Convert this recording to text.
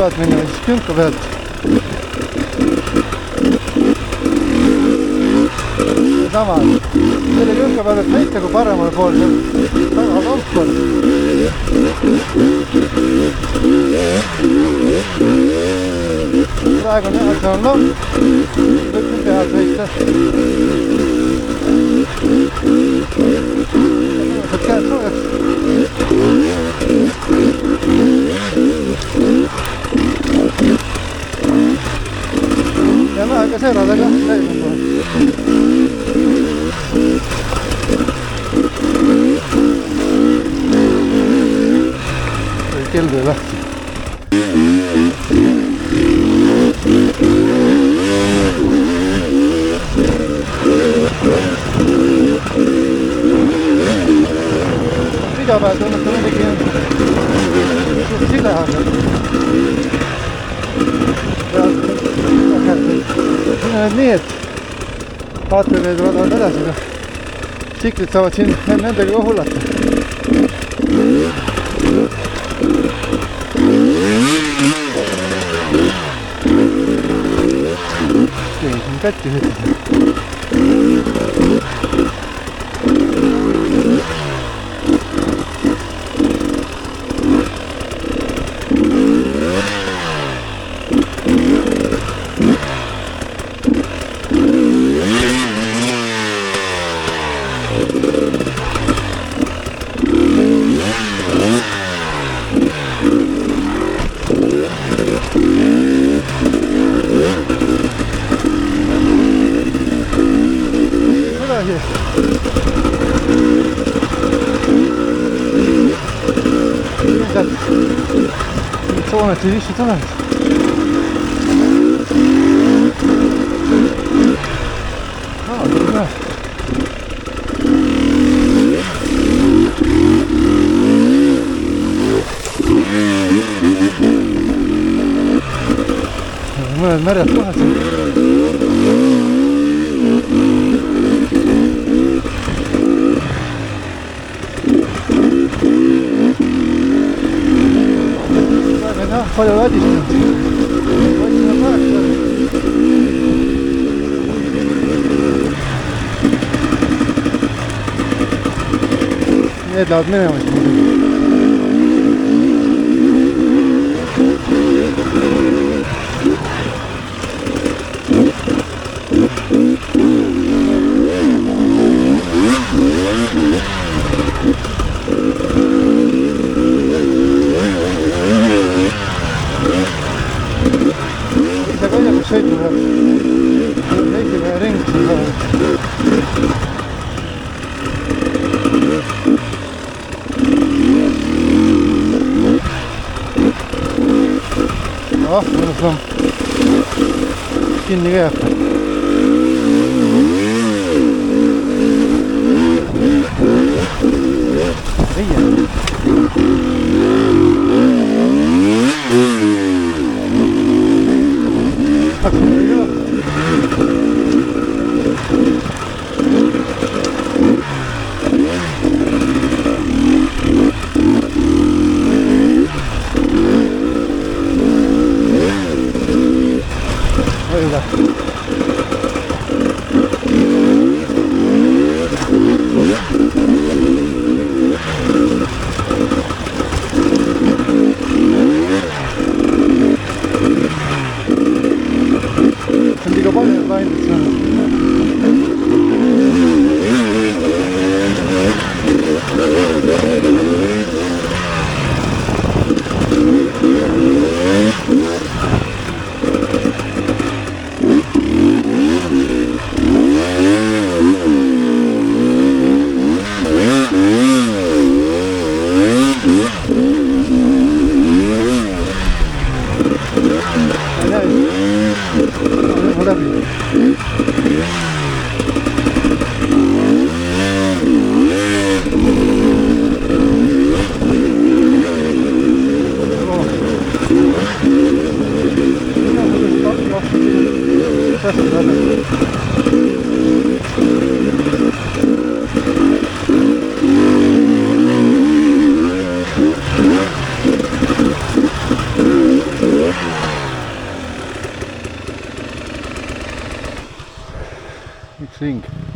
ülevaatmine siis künka pealt. Sama, selle künka pealt sõita kui paremale pool, see taga kompor. Praegu on näha, see on lomm, võib nüüd peal sõita. Saad käed soojaks. Ja vähe ka seeradega läinud kohe. Kell veel lahti. Iga päev tunnete muidugi suht silehaga. Siin on nii, et ATV-d vadavad edasi, aga tsiklid saavad siin nendega ka hullata. Keegi siin kätti hüttis. Sooned siis lihtsalt olemas. Tuli näe. Mõned märjad kohad siin. Palju ladistanud. Otsime praegu. Need lähevad minema siis muidugi. Sõitu peab esimene ring siin saada. Mõnus lomm. Kinni käib. Riie. ring